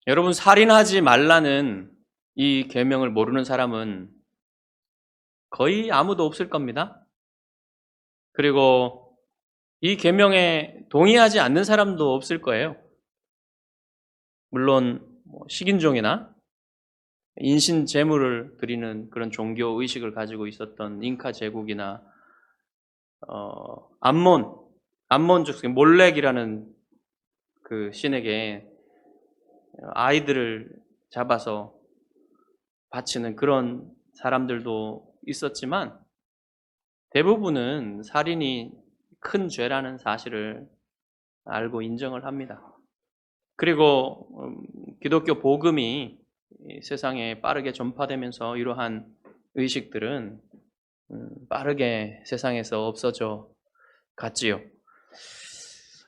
여러분, 살인하지 말라는 이 계명을 모르는 사람은 거의 아무도 없을 겁니다. 그리고 이 계명에 동의하지 않는 사람도 없을 거예요. 물론 식인종이나 인신 제물을 드리는 그런 종교 의식을 가지고 있었던 잉카 제국이나 암몬 족속 몰렉이라는 그 신에게 아이들을 잡아서 바치는 그런 사람들도 있었지만 대부분은 살인이 큰 죄라는 사실을 알고 인정을 합니다. 그리고 기독교 복음이 세상에 빠르게 전파되면서 이러한 의식들은 빠르게 세상에서 없어져 갔지요.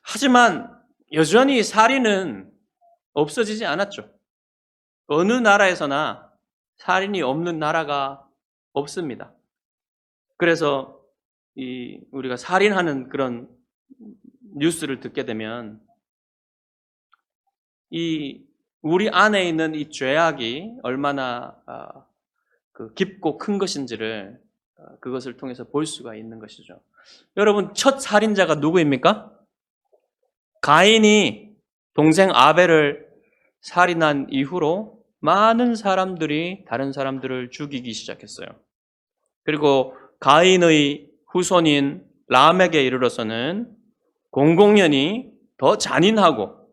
하지만 여전히 살인은 없어지지 않았죠. 어느 나라에서나 살인이 없는 나라가 없습니다. 그래서 우리가 살인하는 그런 뉴스를 듣게 되면 우리 안에 있는 이 죄악이 얼마나 깊고 큰 것인지를 그것을 통해서 볼 수가 있는 것이죠. 여러분, 첫 살인자가 누구입니까? 가인이 동생 아벨을 살인한 이후로 많은 사람들이 다른 사람들을 죽이기 시작했어요. 그리고 가인의 후손인 람에게 이르러서는 공공연히 더 잔인하고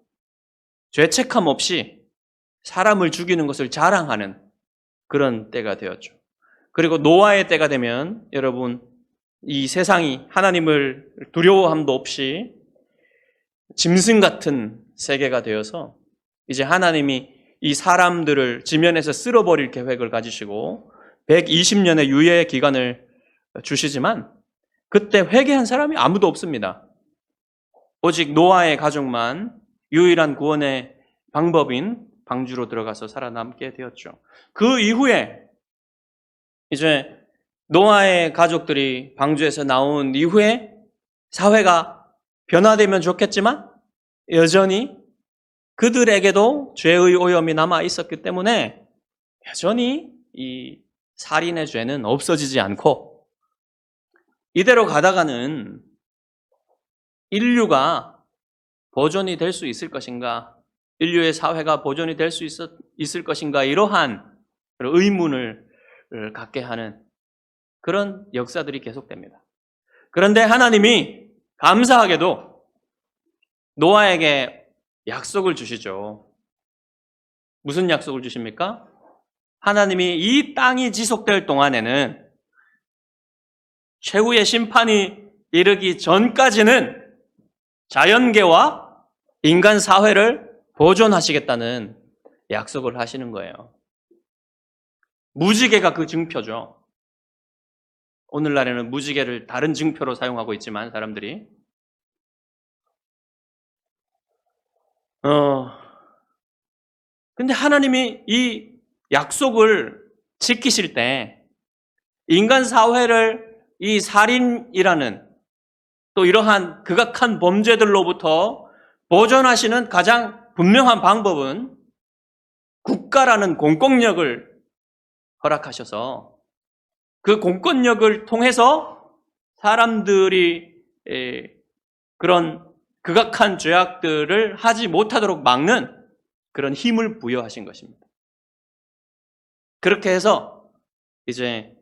죄책감 없이 사람을 죽이는 것을 자랑하는 그런 때가 되었죠. 그리고 노아의 때가 되면 여러분, 이 세상이 하나님을 두려워함도 없이 짐승 같은 세계가 되어서 이제 하나님이 이 사람들을 지면에서 쓸어버릴 계획을 가지시고 120년의 유예 기간을 주시지만 그때 회개한 사람이 아무도 없습니다. 오직 노아의 가족만 유일한 구원의 방법인 방주로 들어가서 살아남게 되었죠. 그 이후에 이제 노아의 가족들이 방주에서 나온 이후에 사회가 변화되면 좋겠지만 여전히 그들에게도 죄의 오염이 남아 있었기 때문에 여전히 이 살인의 죄는 없어지지 않고 이대로 가다가는 인류가 보존이 될 수 있을 것인가, 인류의 사회가 보존이 될 수 있을 것인가, 이러한 의문을 갖게 하는 그런 역사들이 계속됩니다. 그런데 하나님이 감사하게도 노아에게 약속을 주시죠. 무슨 약속을 주십니까? 하나님이 이 땅이 지속될 동안에는 최후의 심판이 이르기 전까지는 자연계와 인간 사회를 보존하시겠다는 약속을 하시는 거예요. 무지개가 그 증표죠. 오늘날에는 무지개를 다른 증표로 사용하고 있지만 사람들이 근데 하나님이 이 약속을 지키실 때 인간 사회를 이 살인이라는 또 이러한 극악한 범죄들로부터 보존하시는 가장 분명한 방법은 국가라는 공권력을 허락하셔서 그 공권력을 통해서 사람들이 그런 극악한 죄악들을 하지 못하도록 막는 그런 힘을 부여하신 것입니다. 그렇게 해서 이제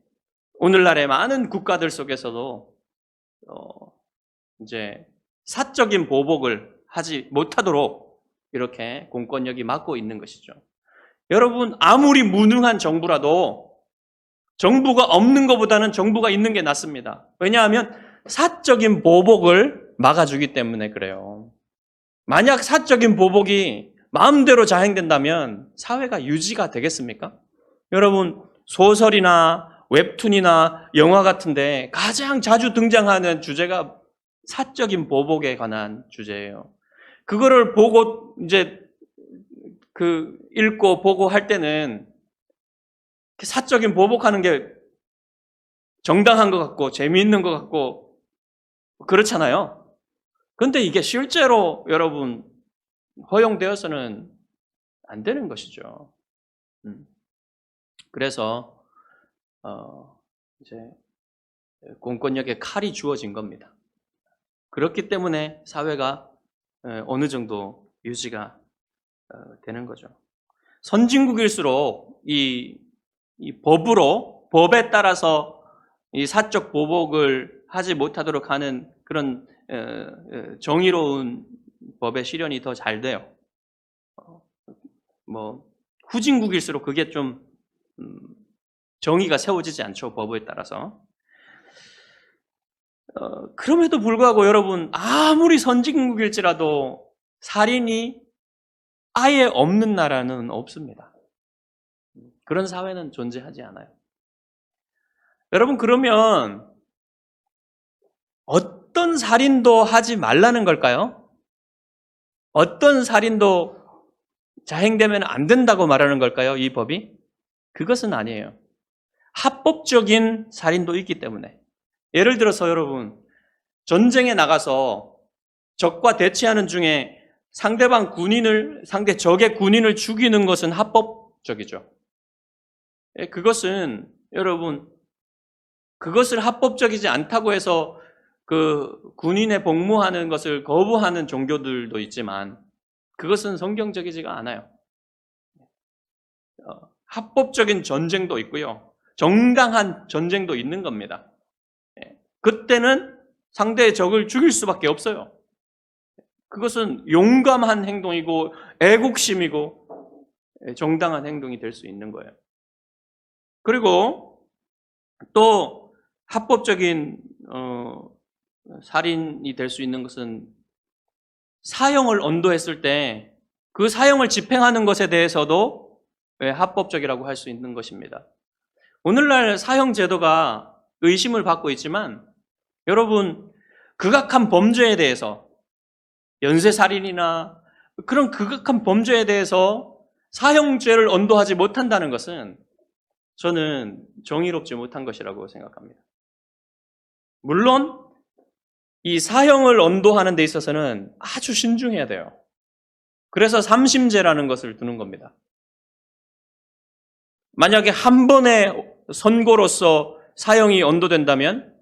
오늘날의 많은 국가들 속에서도 이제 사적인 보복을 하지 못하도록 이렇게 공권력이 막고 있는 것이죠. 여러분, 아무리 무능한 정부라도 정부가 없는 것보다는 정부가 있는 게 낫습니다. 왜냐하면 사적인 보복을 막아주기 때문에 그래요. 만약 사적인 보복이 마음대로 자행된다면 사회가 유지가 되겠습니까? 여러분, 소설이나 웹툰이나 영화 같은데 가장 자주 등장하는 주제가 사적인 보복에 관한 주제예요. 그거를 보고 이제 읽고 보고 할 때는 사적인 보복하는 게 정당한 것 같고 재미있는 것 같고 그렇잖아요. 그런데 이게 실제로 여러분 허용되어서는 안 되는 것이죠. 그래서 이제 공권력에 칼이 주어진 겁니다. 그렇기 때문에 사회가 어느 정도 유지가 되는 거죠. 선진국일수록 이 법에 따라서 이 사적 보복을 하지 못하도록 하는 그런 정의로운 법의 실현이 더 잘 돼요. 후진국일수록 그게 좀 정의가 세워지지 않죠, 법에 따라서. 그럼에도 불구하고 여러분, 아무리 선진국일지라도 살인이 아예 없는 나라는 없습니다. 그런 사회는 존재하지 않아요. 여러분, 그러면 어떤 살인도 하지 말라는 걸까요? 어떤 살인도 자행되면 안 된다고 말하는 걸까요? 이 법이? 그것은 아니에요. 합법적인 살인도 있기 때문에. 예를 들어서 여러분, 전쟁에 나가서 적과 대치하는 중에 상대 적의 군인을 죽이는 것은 합법적이죠. 그것은 여러분, 그것을 합법적이지 않다고 해서 그 군인에 복무하는 것을 거부하는 종교들도 있지만 그것은 성경적이지가 않아요. 합법적인 전쟁도 있고요. 정당한 전쟁도 있는 겁니다. 그때는 상대의 적을 죽일 수밖에 없어요. 그것은 용감한 행동이고 애국심이고 정당한 행동이 될 수 있는 거예요. 그리고 또 합법적인 살인이 될 수 있는 것은 사형을 언도했을 때 그 사형을 집행하는 것에 대해서도 합법적이라고 할 수 있는 것입니다. 오늘날 사형 제도가 의심을 받고 있지만 여러분, 극악한 범죄에 대해서 연쇄살인이나 그런 극악한 범죄에 대해서 사형죄를 언도하지 못한다는 것은 저는 정의롭지 못한 것이라고 생각합니다. 물론 이 사형을 언도하는 데 있어서는 아주 신중해야 돼요. 그래서 삼심제라는 것을 두는 겁니다. 만약에 한 번의 선고로서 사형이 언도된다면,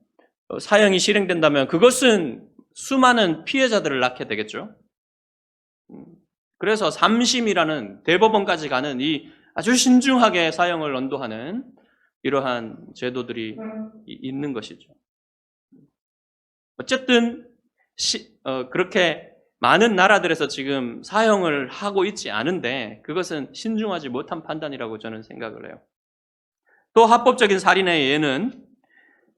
사형이 실행된다면 그것은 수많은 피해자들을 낳게 되겠죠. 그래서 삼심이라는 대법원까지 가는 이 아주 신중하게 사형을 언도하는 이러한 제도들이 있는 것이죠. 어쨌든 그렇게 많은 나라들에서 지금 사형을 하고 있지 않은데 그것은 신중하지 못한 판단이라고 저는 생각을 해요. 또 합법적인 살인의 예는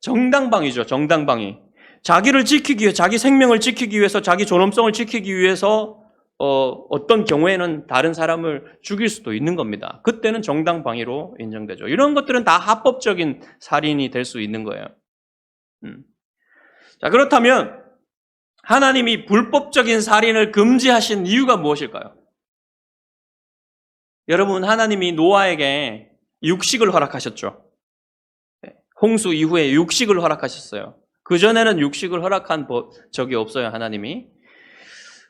정당방위죠. 정당방위. 자기를 지키기 위해, 자기 생명을 지키기 위해서, 자기 존엄성을 지키기 위해서 어떤 경우에는 다른 사람을 죽일 수도 있는 겁니다. 그때는 정당방위로 인정되죠. 이런 것들은 다 합법적인 살인이 될 수 있는 거예요. 자, 그렇다면 하나님이 불법적인 살인을 금지하신 이유가 무엇일까요? 여러분, 하나님이 노아에게 육식을 허락하셨죠. 홍수 이후에 육식을 허락하셨어요. 그전에는 육식을 허락한 적이 없어요, 하나님이.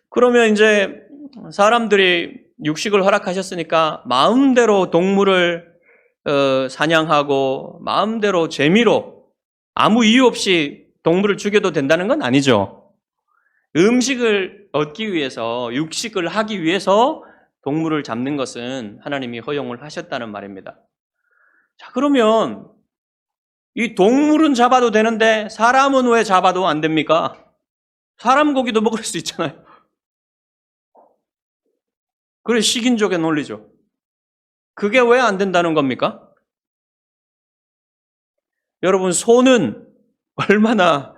그러면 이제 사람들이 육식을 허락하셨으니까 마음대로 동물을 사냥하고 마음대로 재미로 아무 이유 없이 동물을 죽여도 된다는 건 아니죠. 음식을 얻기 위해서, 육식을 하기 위해서 동물을 잡는 것은 하나님이 허용을 하셨다는 말입니다. 자, 그러면 이 동물은 잡아도 되는데 사람은 왜 잡아도 안 됩니까? 사람 고기도 먹을 수 있잖아요. 그래, 식인족의 논리죠. 그게 왜 안 된다는 겁니까? 여러분, 소는 얼마나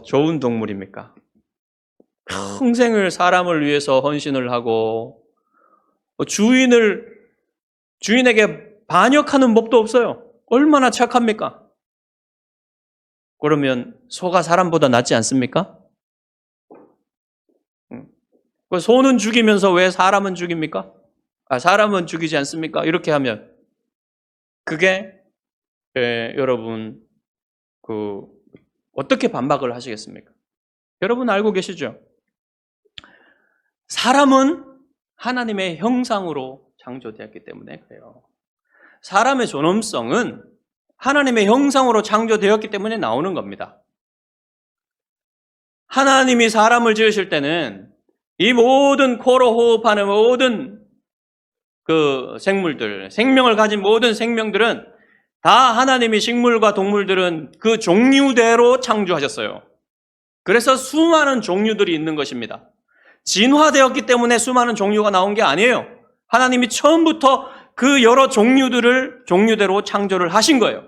좋은 동물입니까? 평생을 사람을 위해서 헌신을 하고 주인에게 반역하는 법도 없어요. 얼마나 착합니까? 그러면 소가 사람보다 낫지 않습니까? 소는 죽이면서 왜 사람은 죽입니까? 사람은 죽이지 않습니까? 이렇게 하면 그게 여러분 어떻게 반박을 하시겠습니까? 여러분 알고 계시죠? 사람은 하나님의 형상으로 창조되었기 때문에 그래요. 사람의 존엄성은 하나님의 형상으로 창조되었기 때문에 나오는 겁니다. 하나님이 사람을 지으실 때는 이 모든 코로 호흡하는 모든 그 생물들, 생명을 가진 모든 생명들은 다 하나님이 식물과 동물들은 그 종류대로 창조하셨어요. 그래서 수많은 종류들이 있는 것입니다. 진화되었기 때문에 수많은 종류가 나온 게 아니에요. 하나님이 처음부터 그 여러 종류대로 창조를 하신 거예요.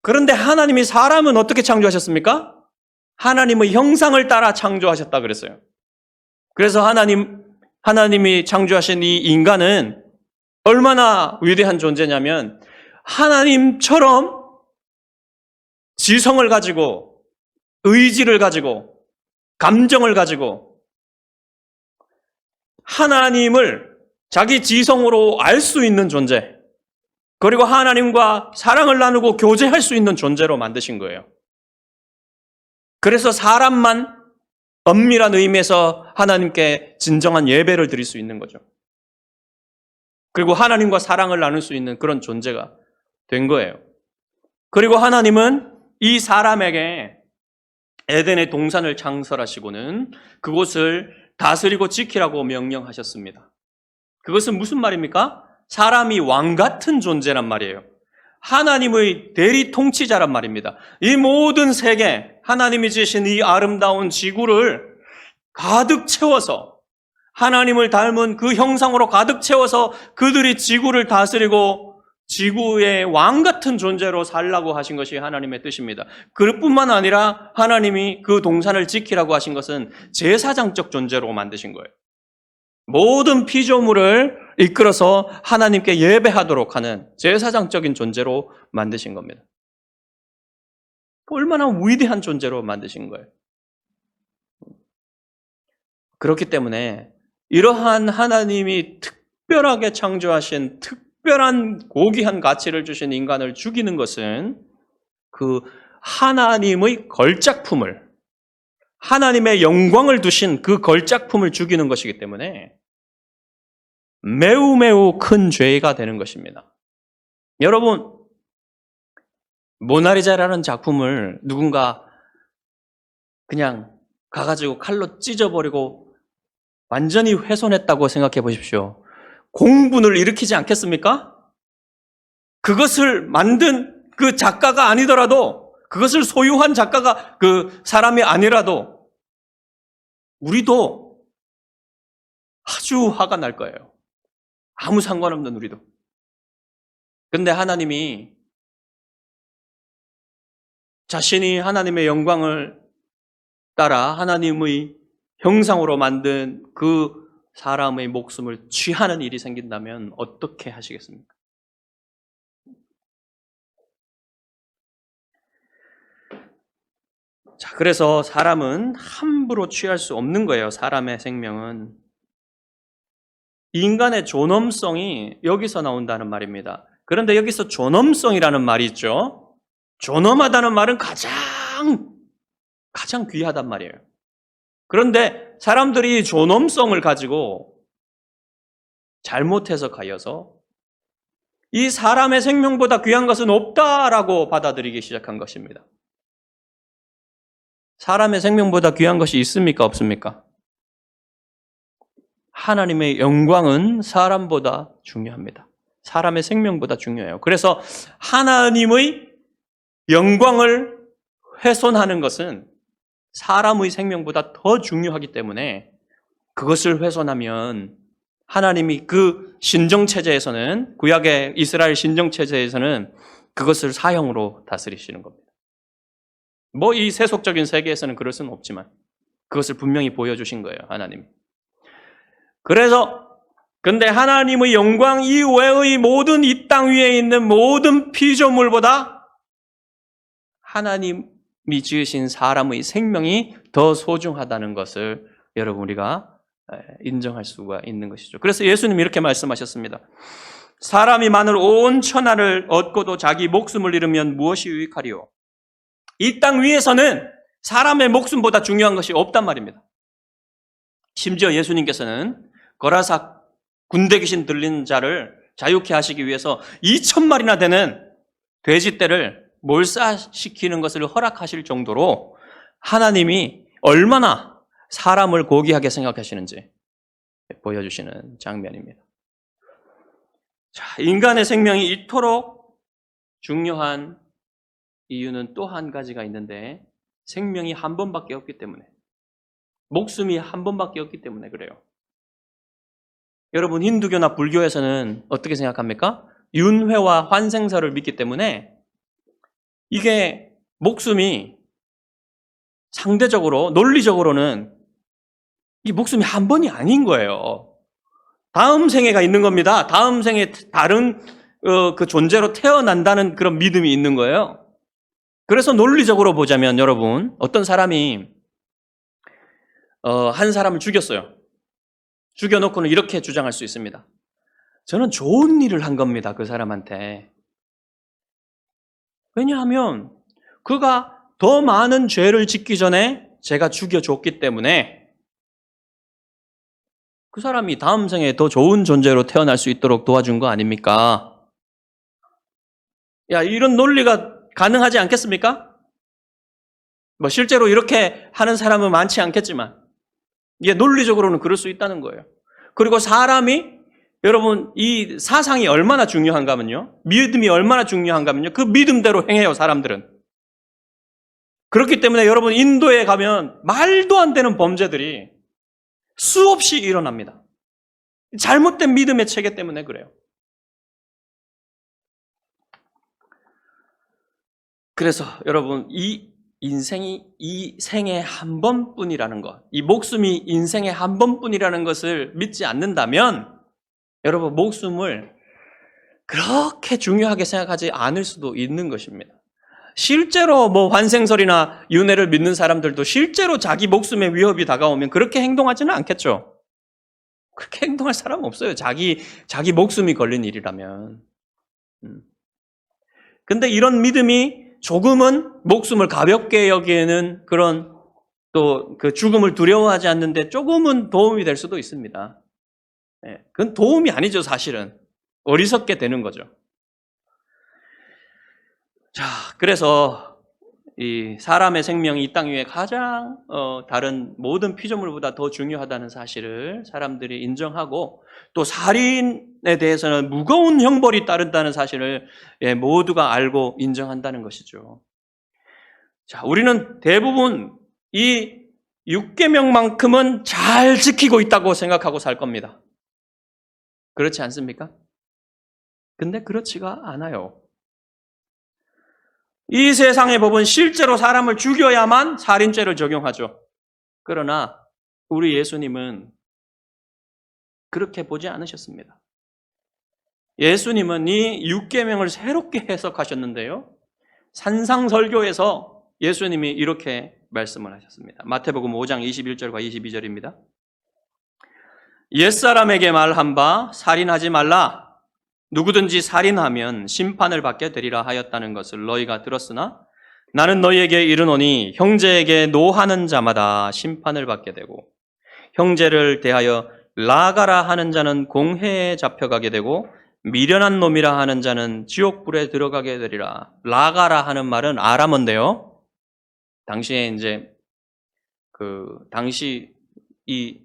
그런데 하나님이 사람은 어떻게 창조하셨습니까? 하나님의 형상을 따라 창조하셨다 그랬어요. 그래서 하나님이 창조하신 이 인간은 얼마나 위대한 존재냐면 하나님처럼 지성을 가지고 의지를 가지고 감정을 가지고 하나님을 자기 지성으로 알 수 있는 존재, 그리고 하나님과 사랑을 나누고 교제할 수 있는 존재로 만드신 거예요. 그래서 사람만 엄밀한 의미에서 하나님께 진정한 예배를 드릴 수 있는 거죠. 그리고 하나님과 사랑을 나눌 수 있는 그런 존재가 된 거예요. 그리고 하나님은 이 사람에게 에덴의 동산을 창설하시고는 그곳을 다스리고 지키라고 명령하셨습니다. 그것은 무슨 말입니까? 사람이 왕 같은 존재란 말이에요. 하나님의 대리 통치자란 말입니다. 이 모든 세계, 하나님이 지으신 이 아름다운 지구를 가득 채워서 하나님을 닮은 그 형상으로 가득 채워서 그들이 지구를 다스리고 지구의 왕 같은 존재로 살라고 하신 것이 하나님의 뜻입니다. 그뿐만 아니라 하나님이 그 동산을 지키라고 하신 것은 제사장적 존재로 만드신 거예요. 모든 피조물을 이끌어서 하나님께 예배하도록 하는 제사장적인 존재로 만드신 겁니다. 얼마나 위대한 존재로 만드신 거예요. 그렇기 때문에 이러한 하나님이 특별하게 창조하신 특별한 고귀한 가치를 주신 인간을 죽이는 것은 그 하나님의 걸작품을, 하나님의 영광을 두신 그 걸작품을 죽이는 것이기 때문에 매우 매우 큰 죄가 되는 것입니다. 여러분, 모나리자라는 작품을 누군가 그냥 가가지고 칼로 찢어버리고 완전히 훼손했다고 생각해 보십시오. 공분을 일으키지 않겠습니까? 그것을 만든 그 작가가 아니더라도, 그것을 소유한 작가가 그 사람이 아니라도 우리도 아주 화가 날 거예요. 아무 상관없는 우리도. 근데 하나님이 자신이 하나님의 영광을 따라 하나님의 형상으로 만든 그 사람의 목숨을 취하는 일이 생긴다면 어떻게 하시겠습니까? 자, 그래서 사람은 함부로 취할 수 없는 거예요. 사람의 생명은. 인간의 존엄성이 여기서 나온다는 말입니다. 그런데 여기서 존엄성이라는 말이 있죠. 존엄하다는 말은 가장 귀하단 말이에요. 그런데 사람들이 존엄성을 가지고 잘못 해석하여서 이 사람의 생명보다 귀한 것은 없다라고 받아들이기 시작한 것입니다. 사람의 생명보다 귀한 것이 있습니까? 없습니까? 하나님의 영광은 사람보다 중요합니다. 사람의 생명보다 중요해요. 그래서 하나님의 영광을 훼손하는 것은 사람의 생명보다 더 중요하기 때문에 그것을 훼손하면 하나님이 그 신정체제에서는, 구약의 이스라엘 신정체제에서는 그것을 사형으로 다스리시는 겁니다. 뭐 이 세속적인 세계에서는 그럴 수는 없지만 그것을 분명히 보여주신 거예요, 하나님이. 그래서 근데 하나님의 영광 이외의 모든 이 땅 위에 있는 모든 피조물보다 하나님이 지으신 사람의 생명이 더 소중하다는 것을 여러분 우리가 인정할 수가 있는 것이죠. 그래서 예수님이 이렇게 말씀하셨습니다. 사람이 만일 온 천하를 얻고도 자기 목숨을 잃으면 무엇이 유익하리요? 이 땅 위에서는 사람의 목숨보다 중요한 것이 없단 말입니다. 심지어 예수님께서는 거라사 군대 귀신 들린 자를 자유케 하시기 위해서 2,000마리나 되는 돼지떼를 몰사시키는 것을 허락하실 정도로 하나님이 얼마나 사람을 고귀하게 생각하시는지 보여주시는 장면입니다. 자, 인간의 생명이 이토록 중요한 이유는 또 한 가지가 있는데 생명이 한 번밖에 없기 때문에, 목숨이 한 번밖에 없기 때문에 그래요. 여러분, 힌두교나 불교에서는 어떻게 생각합니까? 윤회와 환생사를 믿기 때문에 이게 목숨이 상대적으로, 논리적으로는 이 목숨이 한 번이 아닌 거예요. 다음 생애가 있는 겁니다. 다음 생에 다른 그 존재로 태어난다는 그런 믿음이 있는 거예요. 그래서 논리적으로 보자면 여러분, 어떤 사람이 한 사람을 죽였어요. 죽여놓고는 이렇게 주장할 수 있습니다. 저는 좋은 일을 한 겁니다, 그 사람한테. 왜냐하면 그가 더 많은 죄를 짓기 전에 제가 죽여줬기 때문에 그 사람이 다음 생에 더 좋은 존재로 태어날 수 있도록 도와준 거 아닙니까? 야, 이런 논리가 가능하지 않겠습니까? 뭐 실제로 이렇게 하는 사람은 많지 않겠지만 이게 논리적으로는 그럴 수 있다는 거예요. 그리고 사람이, 여러분, 이 사상이 얼마나 중요한가 하면요, 믿음이 얼마나 중요한가 하면요, 그 믿음대로 행해요, 사람들은. 그렇기 때문에 여러분, 인도에 가면 말도 안 되는 범죄들이 수없이 일어납니다. 잘못된 믿음의 체계 때문에 그래요. 그래서 여러분, 이 인생이 이 생에 한 번뿐이라는 것, 이 목숨이 인생에 한 번뿐이라는 것을 믿지 않는다면 여러분, 목숨을 그렇게 중요하게 생각하지 않을 수도 있는 것입니다. 실제로 뭐 환생설이나 윤회를 믿는 사람들도 실제로 자기 목숨의 위협이 다가오면 그렇게 행동하지는 않겠죠. 그렇게 행동할 사람은 없어요. 자기 목숨이 걸린 일이라면. 근데 이런 믿음이 조금은 목숨을 가볍게 여기에는 그런 또 그 죽음을 두려워하지 않는데 조금은 도움이 될 수도 있습니다. 그건 도움이 아니죠, 사실은. 어리석게 되는 거죠. 자, 그래서 이 사람의 생명이 이 땅 위에 가장 다른 모든 피조물보다 더 중요하다는 사실을 사람들이 인정하고, 또 살인에 대해서는 무거운 형벌이 따른다는 사실을 모두가 알고 인정한다는 것이죠. 자, 우리는 대부분 이 6계명만큼은 잘 지키고 있다고 생각하고 살 겁니다. 그렇지 않습니까? 근데 그렇지가 않아요. 이 세상의 법은 실제로 사람을 죽여야만 살인죄를 적용하죠. 그러나 우리 예수님은 그렇게 보지 않으셨습니다. 예수님은 이 6계명을 새롭게 해석하셨는데요, 산상설교에서 예수님이 이렇게 말씀을 하셨습니다. 마태복음 5장 21절과 22절입니다. 옛사람에게 말한 바 살인하지 말라. 누구든지 살인하면 심판을 받게 되리라 하였다는 것을 너희가 들었으나 나는 너희에게 이르노니 형제에게 노하는 자마다 심판을 받게 되고 형제를 대하여 라가라 하는 자는 공회에 잡혀가게 되고 미련한 놈이라 하는 자는 지옥불에 들어가게 되리라. 라가라 하는 말은 아람어인데요, 당시에 이제 당시 이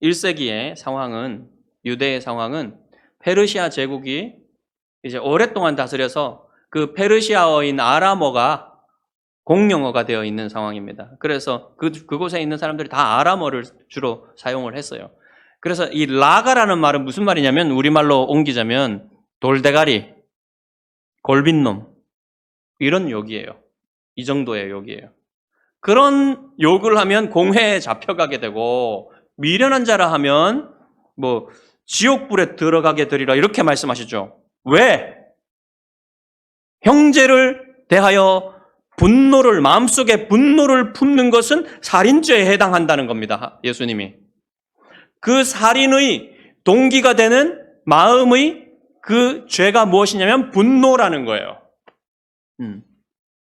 1세기의 상황은, 유대의 상황은 페르시아 제국이 이제 오랫동안 다스려서 그 페르시아어인 아람어가 공용어가 되어 있는 상황입니다. 그래서 그곳에 있는 사람들이 다 아람어를 주로 사용을 했어요. 그래서 이 라가라는 말은 무슨 말이냐면, 우리말로 옮기자면 돌대가리, 골빈놈, 이런 욕이에요. 이 정도의 욕이에요. 그런 욕을 하면 공회에 잡혀가게 되고, 미련한 자라 하면 뭐 지옥불에 들어가게 되리라, 이렇게 말씀하시죠. 왜? 형제를 대하여 마음속에 분노를 품는 것은 살인죄에 해당한다는 겁니다, 예수님이. 그 살인의 동기가 되는 마음의 그 죄가 무엇이냐면 분노라는 거예요.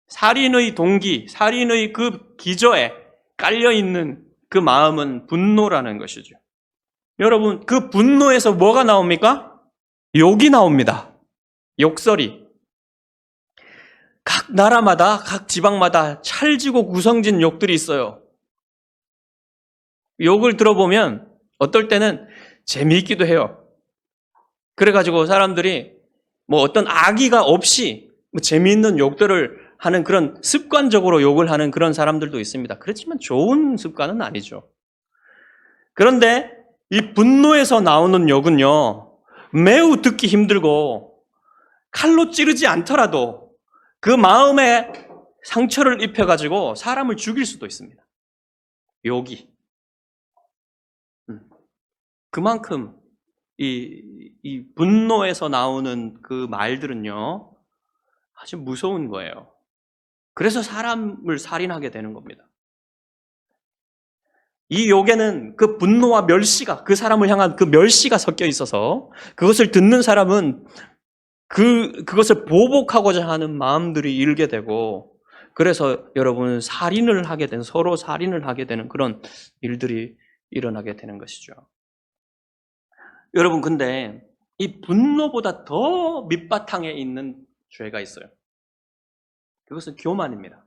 살인의 동기, 살인의 그 기저에 깔려있는 그 마음은 분노라는 것이죠. 여러분, 그 분노에서 뭐가 나옵니까? 욕이 나옵니다. 욕설이. 각 나라마다, 각 지방마다 찰지고 구성진 욕들이 있어요. 욕을 들어보면 어떨 때는 재미있기도 해요. 그래가지고 사람들이 뭐 어떤 악의가 없이 뭐 재미있는 욕들을 하는 그런 습관적으로 욕을 하는 그런 사람들도 있습니다. 그렇지만 좋은 습관은 아니죠. 그런데 이 분노에서 나오는 욕은요, 매우 듣기 힘들고 칼로 찌르지 않더라도 그 마음에 상처를 입혀가지고 사람을 죽일 수도 있습니다. 욕이. 그만큼 이 분노에서 나오는 그 말들은요, 아주 무서운 거예요. 그래서 사람을 살인하게 되는 겁니다. 이 욕에는 그 분노와 멸시가, 그 사람을 향한 그 멸시가 섞여 있어서 그것을 듣는 사람은 그것을 보복하고자 하는 마음들이 일게 되고, 그래서 여러분 서로 살인을 하게 되는 그런 일들이 일어나게 되는 것이죠. 여러분, 근데 이 분노보다 더 밑바탕에 있는 죄가 있어요. 그것은 교만입니다.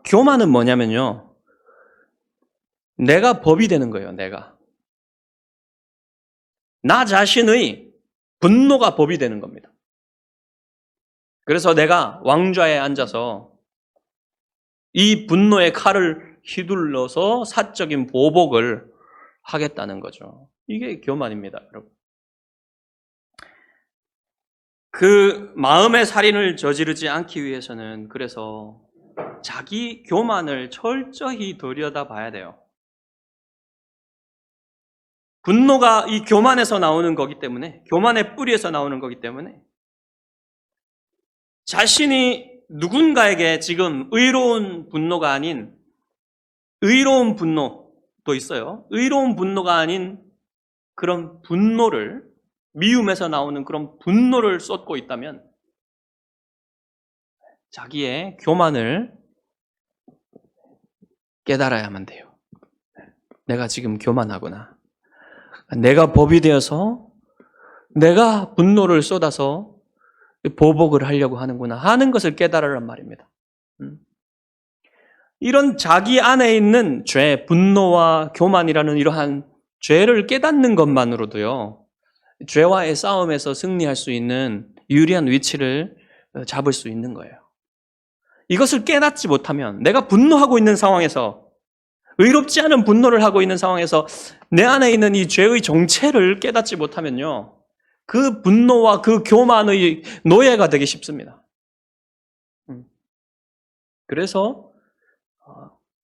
교만은 뭐냐면요, 내가 법이 되는 거예요. 나 자신의 분노가 법이 되는 겁니다. 그래서 내가 왕좌에 앉아서 이 분노의 칼을 휘둘러서 사적인 보복을 하겠다는 거죠. 이게 교만입니다, 여러분. 그 마음의 살인을 저지르지 않기 위해서는 그래서 자기 교만을 철저히 들여다봐야 돼요. 분노가 이 교만에서 나오는 거기 때문에, 교만의 뿌리에서 나오는 거기 때문에 자신이 누군가에게 지금 의로운 분노가 아닌, 의로운 분노도 있어요. 의로운 분노가 아닌 그런 분노를, 미움에서 나오는 그런 분노를 쏟고 있다면 자기의 교만을 깨달아야만 돼요. 내가 지금 교만하구나. 내가 법이 되어서 내가 분노를 쏟아서 보복을 하려고 하는구나 하는 것을 깨달으란 말입니다. 이런 자기 안에 있는 죄, 분노와 교만이라는 이러한 죄를 깨닫는 것만으로도요, 죄와의 싸움에서 승리할 수 있는 유리한 위치를 잡을 수 있는 거예요. 이것을 깨닫지 못하면, 내가 분노하고 있는 상황에서, 의롭지 않은 분노를 하고 있는 상황에서 내 안에 있는 이 죄의 정체를 깨닫지 못하면요, 그 분노와 그 교만의 노예가 되기 쉽습니다. 그래서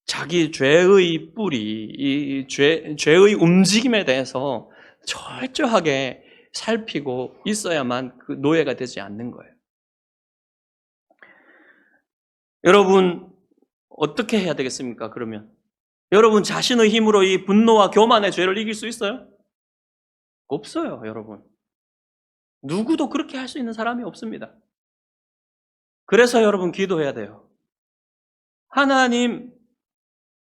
자기 죄의 뿌리, 이 죄의 움직임에 대해서 철저하게 살피고 있어야만 그 노예가 되지 않는 거예요. 여러분, 어떻게 해야 되겠습니까? 그러면 여러분 자신의 힘으로 이 분노와 교만의 죄를 이길 수 있어요? 없어요, 여러분. 누구도 그렇게 할 수 있는 사람이 없습니다. 그래서 여러분 기도해야 돼요. 하나님,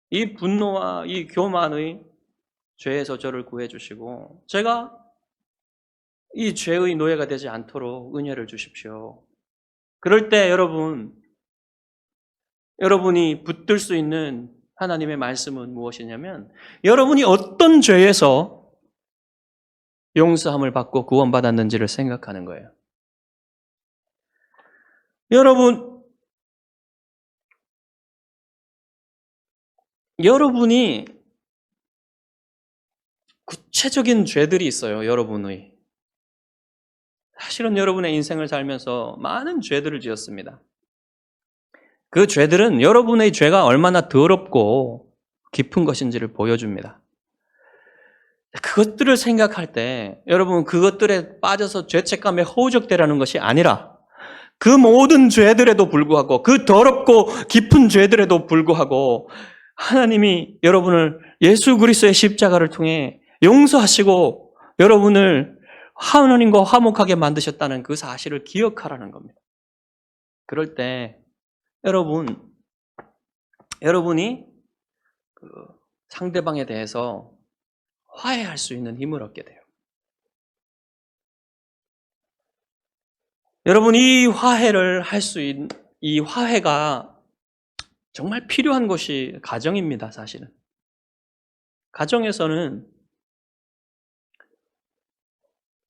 이 분노와 이 교만의 죄에서 저를 구해주시고 제가 이 죄의 노예가 되지 않도록 은혜를 주십시오. 그럴 때 여러분이 붙들 수 있는 하나님의 말씀은 무엇이냐면, 여러분이 어떤 죄에서 용서함을 받고 구원받았는지를 생각하는 거예요. 여러분이 구체적인 죄들이 있어요, 여러분의. 사실은 여러분의 인생을 살면서 많은 죄들을 지었습니다. 그 죄들은 여러분의 죄가 얼마나 더럽고 깊은 것인지를 보여줍니다. 그것들을 생각할 때 여러분 그것들에 빠져서 죄책감에 허우적대라는 것이 아니라, 그 모든 죄들에도 불구하고, 그 더럽고 깊은 죄들에도 불구하고 하나님이 여러분을 예수 그리스도의 십자가를 통해 용서하시고 여러분을 하나님과 화목하게 만드셨다는 그 사실을 기억하라는 겁니다. 그럴 때 여러분이 상대방에 대해서 화해할 수 있는 힘을 얻게 돼요. 여러분, 이 화해를 할 수 있는, 이 화해가 정말 필요한 것이 가정입니다, 사실은. 가정에서는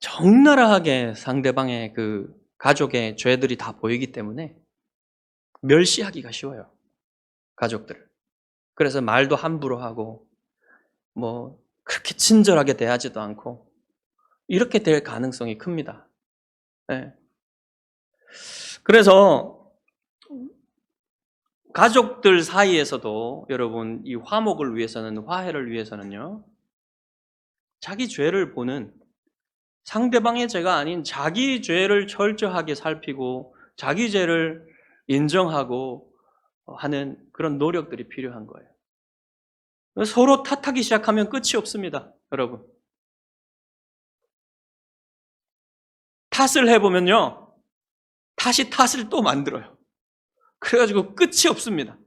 적나라하게 상대방의 그 가족의 죄들이 다 보이기 때문에 멸시하기가 쉬워요, 가족들을. 그래서 말도 함부로 하고, 그렇게 친절하게 대하지도 않고, 이렇게 될 가능성이 큽니다. 네. 그래서 가족들 사이에서도 여러분, 이 화목을 위해서는, 화해를 위해서는요, 자기 죄를 보는, 상대방의 죄가 아닌 자기 죄를 철저하게 살피고 자기 죄를 인정하고 하는 그런 노력들이 필요한 거예요. 서로 탓하기 시작하면 끝이 없습니다, 여러분. 탓을 해보면요, 다시 탓을 또 만들어요. 그래가지고 끝이 없습니다.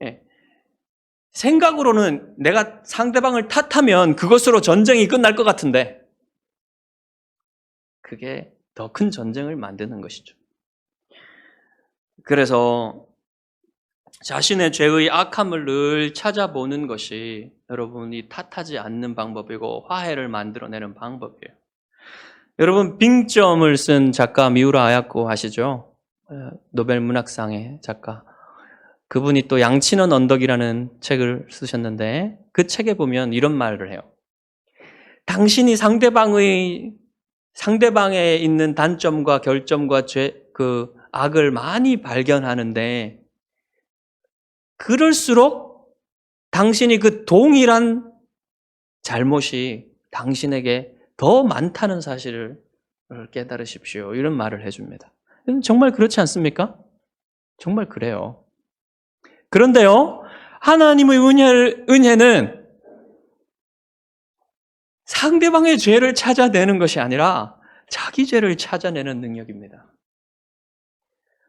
예. 생각으로는 내가 상대방을 탓하면 그것으로 전쟁이 끝날 것 같은데 그게 더 큰 전쟁을 만드는 것이죠. 그래서 자신의 죄의 악함을 늘 찾아보는 것이 여러분이 탓하지 않는 방법이고 화해를 만들어내는 방법이에요. 여러분, 빙점을 쓴 작가 미우라 아야코 아시죠? 노벨 문학상의 작가. 그분이 또 양치는 언덕이라는 책을 쓰셨는데 그 책에 보면 이런 말을 해요. 당신이 상대방에 있는 단점과 결점과 그 악을 많이 발견하는데 그럴수록 당신이 그 동일한 잘못이 당신에게 더 많다는 사실을 깨달으십시오. 이런 말을 해줍니다. 정말 그렇지 않습니까? 정말 그래요. 그런데요, 하나님의 은혜는 상대방의 죄를 찾아내는 것이 아니라 자기 죄를 찾아내는 능력입니다.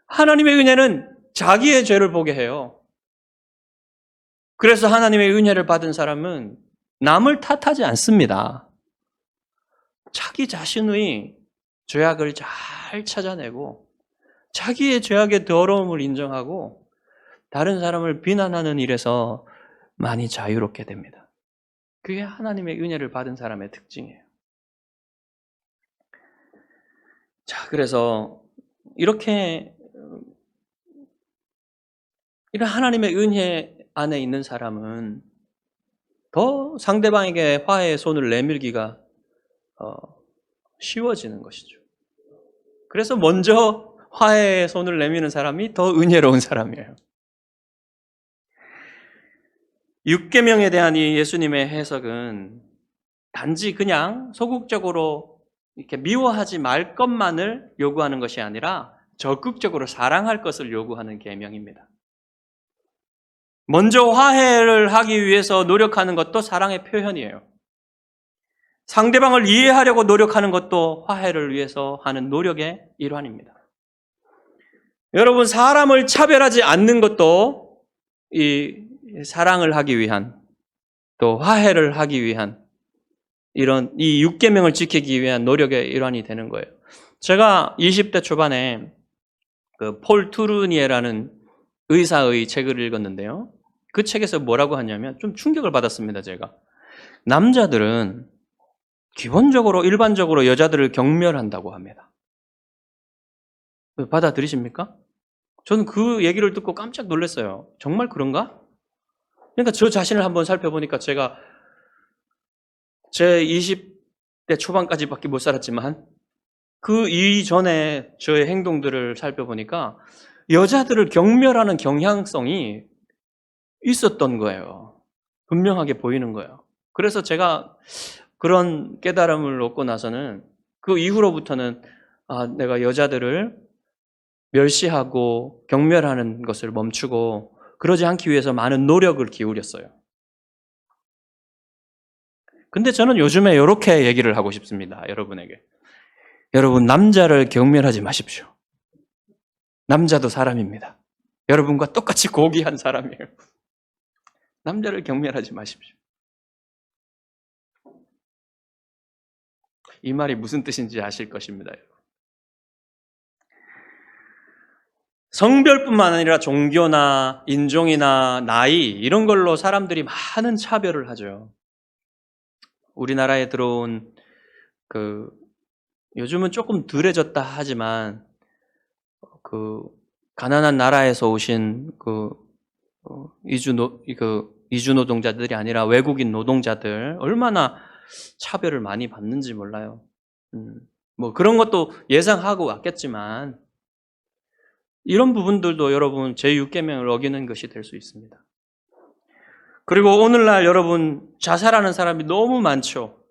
하나님의 은혜는 자기의 죄를 보게 해요. 그래서 하나님의 은혜를 받은 사람은 남을 탓하지 않습니다. 자기 자신의 죄악을 잘 찾아내고 자기의 죄악의 더러움을 인정하고 다른 사람을 비난하는 일에서 많이 자유롭게 됩니다. 그게 하나님의 은혜를 받은 사람의 특징이에요. 자, 그래서 이런 하나님의 은혜 안에 있는 사람은 더 상대방에게 화해의 손을 내밀기가 쉬워지는 것이죠. 그래서 먼저 화해의 손을 내미는 사람이 더 은혜로운 사람이에요. 육계명에 대한 이 예수님의 해석은 단지 그냥 소극적으로 이렇게 미워하지 말 것만을 요구하는 것이 아니라 적극적으로 사랑할 것을 요구하는 계명입니다. 먼저 화해를 하기 위해서 노력하는 것도 사랑의 표현이에요. 상대방을 이해하려고 노력하는 것도 화해를 위해서 하는 노력의 일환입니다. 여러분, 사람을 차별하지 않는 것도 이 사랑을 하기 위한, 또 화해를 하기 위한 이런 이 6계명을 지키기 위한 노력의 일환이 되는 거예요. 제가 20대 초반에 그 폴 투르니에라는 의사의 책을 읽었는데요. 그 책에서 뭐라고 하냐면 좀 충격을 받았습니다, 제가. 남자들은 기본적으로 일반적으로 여자들을 경멸한다고 합니다. 받아들이십니까? 저는 그 얘기를 듣고 깜짝 놀랐어요. 정말 그런가? 그러니까 저 자신을 한번 살펴보니까 제가 제 20대 초반까지밖에 못 살았지만 그 이전에 저의 행동들을 살펴보니까 여자들을 경멸하는 경향성이 있었던 거예요. 분명하게 보이는 거예요. 그래서 제가 그런 깨달음을 얻고 나서는 그 이후로부터는 내가 여자들을 멸시하고 경멸하는 것을 멈추고 그러지 않기 위해서 많은 노력을 기울였어요. 근데 저는 요즘에 이렇게 얘기를 하고 싶습니다. 여러분에게. 여러분, 남자를 경멸하지 마십시오. 남자도 사람입니다. 여러분과 똑같이 고귀한 사람이에요. 남자를 경멸하지 마십시오. 이 말이 무슨 뜻인지 아실 것입니다. 성별뿐만 아니라 종교나 인종이나 나이 이런 걸로 사람들이 많은 차별을 하죠. 우리나라에 들어온 요즘은 조금 덜해졌다 하지만 가난한 나라에서 오신 이주 노동자들이 아니라 외국인 노동자들 얼마나 차별을 많이 받는지 몰라요. 뭐 그런 것도 예상하고 왔겠지만 이런 부분들도 여러분 제6계명을 어기는 것이 될 수 있습니다. 그리고 오늘날 여러분 자살하는 사람이 너무 많죠.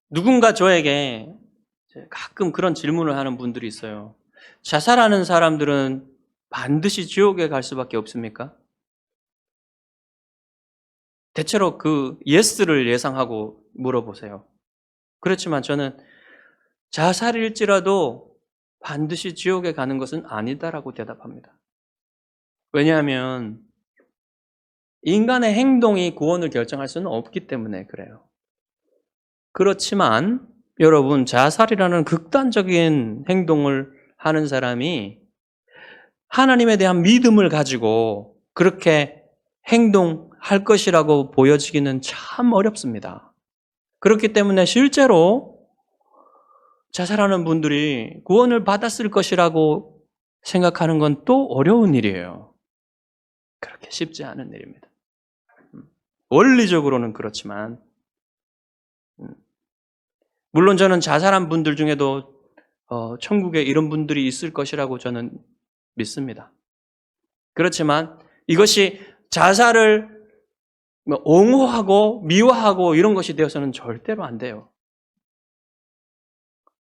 누군가 저에게 가끔 그런 질문을 하는 분들이 있어요. 자살하는 사람들은 반드시 지옥에 갈 수밖에 없습니까? 대체로 예스를 예상하고 물어보세요. 그렇지만 저는 자살일지라도 반드시 지옥에 가는 것은 아니다라고 대답합니다. 왜냐하면 인간의 행동이 구원을 결정할 수는 없기 때문에 그래요. 그렇지만 여러분 자살이라는 극단적인 행동을 하는 사람이 하나님에 대한 믿음을 가지고 그렇게 행동할 것이라고 보여지기는 참 어렵습니다. 그렇기 때문에 실제로 자살하는 분들이 구원을 받았을 것이라고 생각하는 건 또 어려운 일이에요. 그렇게 쉽지 않은 일입니다. 원리적으로는 그렇지만 물론 저는 자살한 분들 중에도 천국에 이런 분들이 있을 것이라고 저는 믿습니다. 그렇지만 이것이 자살을 옹호하고 미화하고 이런 것이 되어서는 절대로 안 돼요.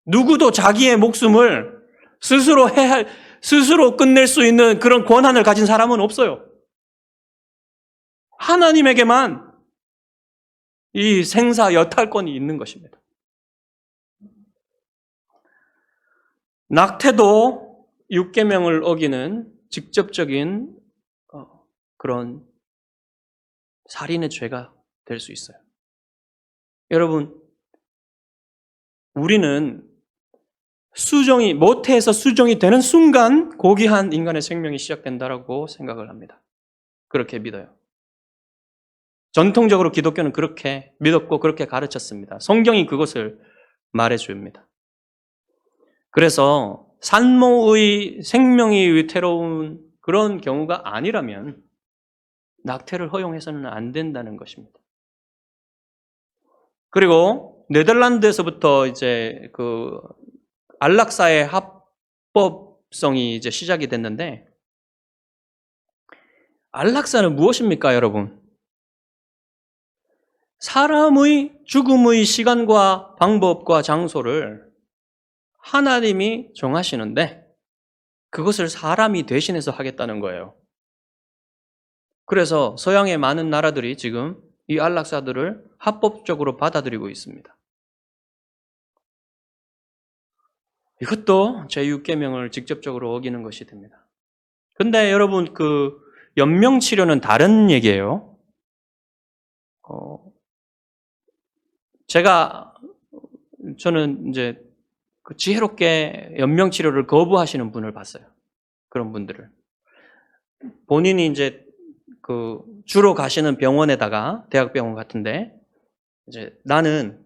누구도 자기의 목숨을 스스로 끝낼 수 있는 그런 권한을 가진 사람은 없어요. 하나님에게만 이 생사 여탈권이 있는 것입니다. 낙태도 6계명을 어기는 직접적인 그런 살인의 죄가 될 수 있어요. 여러분, 우리는 모태에서 수정이 되는 순간 고귀한 인간의 생명이 시작된다라고 생각을 합니다. 그렇게 믿어요. 전통적으로 기독교는 그렇게 믿었고 그렇게 가르쳤습니다. 성경이 그것을 말해줍니다. 그래서 산모의 생명이 위태로운 그런 경우가 아니라면 낙태를 허용해서는 안 된다는 것입니다. 그리고 네덜란드에서부터 이제 안락사의 합법성이 이제 시작이 됐는데, 안락사는 무엇입니까, 여러분? 사람의 죽음의 시간과 방법과 장소를 하나님이 정하시는데 그것을 사람이 대신해서 하겠다는 거예요. 그래서 서양의 많은 나라들이 지금 이 안락사들을 합법적으로 받아들이고 있습니다. 이것도 제6계명을 직접적으로 어기는 것이 됩니다. 근데 여러분 연명치료는 다른 얘기예요. 저는 이제 지혜롭게 연명치료를 거부하시는 분을 봤어요. 그런 분들을. 본인이 이제 주로 가시는 병원에다가, 대학병원 같은데, 이제 나는,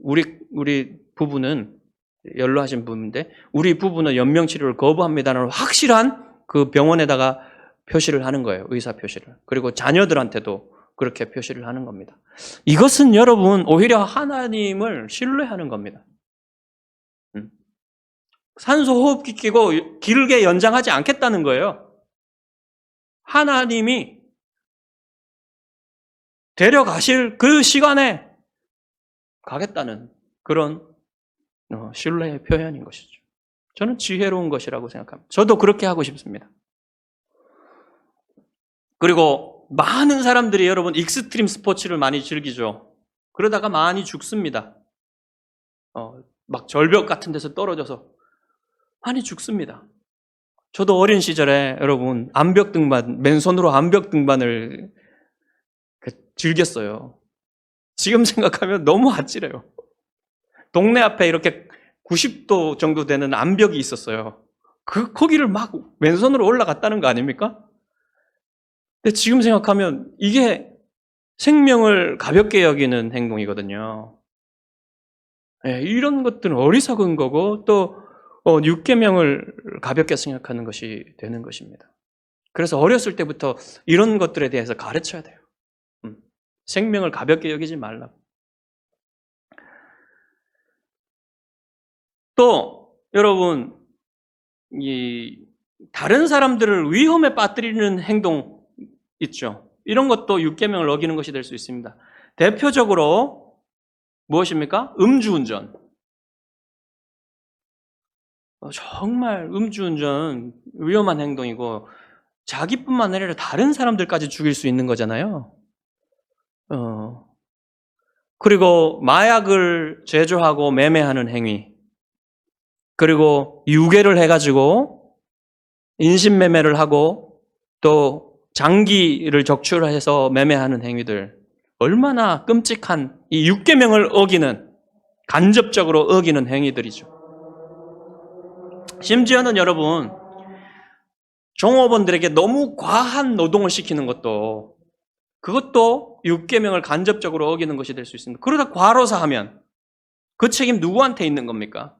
우리 부부는, 연로하신 분인데, 우리 부부는 연명치료를 거부합니다라는 확실한 그 병원에다가 표시를 하는 거예요. 의사 표시를. 그리고 자녀들한테도 그렇게 표시를 하는 겁니다. 이것은 여러분, 오히려 하나님을 신뢰하는 겁니다. 산소 호흡기 끼고 길게 연장하지 않겠다는 거예요. 하나님이 데려가실 그 시간에 가겠다는 그런 신뢰의 표현인 것이죠. 저는 지혜로운 것이라고 생각합니다. 저도 그렇게 하고 싶습니다. 그리고 많은 사람들이 여러분 익스트림 스포츠를 많이 즐기죠. 그러다가 많이 죽습니다. 막 절벽 같은 데서 떨어져서 많이 죽습니다. 저도 어린 시절에 여러분 암벽 등반, 맨손으로 암벽 등반을 즐겼어요. 지금 생각하면 너무 아찔해요. 동네 앞에 이렇게 90도 정도 되는 암벽이 있었어요. 거기를 막 맨손으로 올라갔다는 거 아닙니까? 근데 지금 생각하면 이게 생명을 가볍게 여기는 행동이거든요. 네, 이런 것들은 어리석은 거고 또 육계명을 가볍게 생각하는 것이 되는 것입니다. 그래서 어렸을 때부터 이런 것들에 대해서 가르쳐야 돼요. 생명을 가볍게 여기지 말라고. 또 여러분 다른 사람들을 위험에 빠뜨리는 행동 있죠. 이런 것도 육계명을 어기는 것이 될 수 있습니다. 대표적으로 무엇입니까? 음주운전. 정말 음주운전 위험한 행동이고 자기뿐만 아니라 다른 사람들까지 죽일 수 있는 거잖아요. 그리고 마약을 제조하고 매매하는 행위, 그리고 유괴를 해가지고 인신매매를 하고 또 장기를 적출해서 매매하는 행위들, 얼마나 끔찍한 이 육계명을 어기는, 간접적으로 어기는 행위들이죠. 심지어는 여러분 종업원들에게 너무 과한 노동을 시키는 것도, 그것도 육계명을 간접적으로 어기는 것이 될 수 있습니다. 그러다 과로사하면 그 책임 누구한테 있는 겁니까?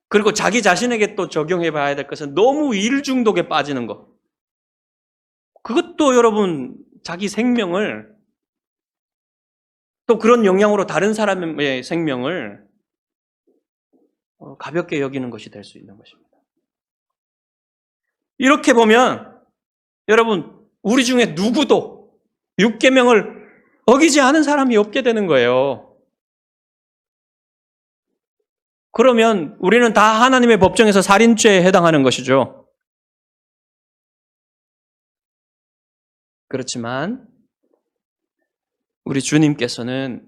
그리고 자기 자신에게 또 적용해 봐야 될 것은 너무 일 중독에 빠지는 것. 그것도 여러분 자기 생명을, 또 그런 영향으로 다른 사람의 생명을 가볍게 여기는 것이 될 수 있는 것입니다. 이렇게 보면 여러분 우리 중에 누구도 육계명을 어기지 않은 사람이 없게 되는 거예요. 그러면 우리는 다 하나님의 법정에서 살인죄에 해당하는 것이죠. 그렇지만 우리 주님께서는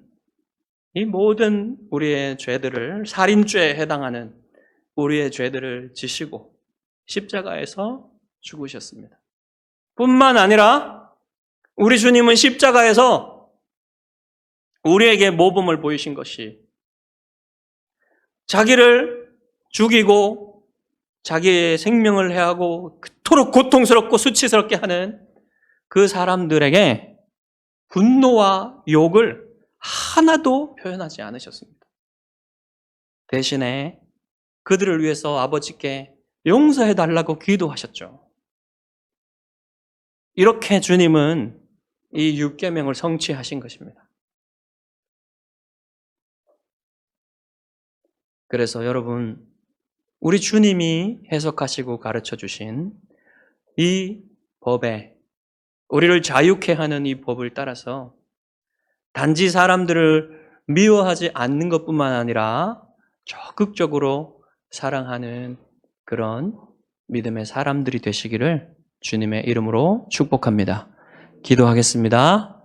이 모든 우리의 죄들을, 살인죄에 해당하는 우리의 죄들을 지시고 십자가에서 죽으셨습니다. 뿐만 아니라 우리 주님은 십자가에서 우리에게 모범을 보이신 것이, 자기를 죽이고 자기의 생명을 해하고 그토록 고통스럽고 수치스럽게 하는 그 사람들에게 분노와 욕을 하나도 표현하지 않으셨습니다. 대신에 그들을 위해서 아버지께 용서해달라고 기도하셨죠. 이렇게 주님은 이 육계명을 성취하신 것입니다. 그래서 여러분, 우리 주님이 해석하시고 가르쳐 주신 이 법에, 우리를 자유케 하는 이 법을 따라서 단지 사람들을 미워하지 않는 것뿐만 아니라 적극적으로 사랑하는 그런 믿음의 사람들이 되시기를 주님의 이름으로 축복합니다. 기도하겠습니다.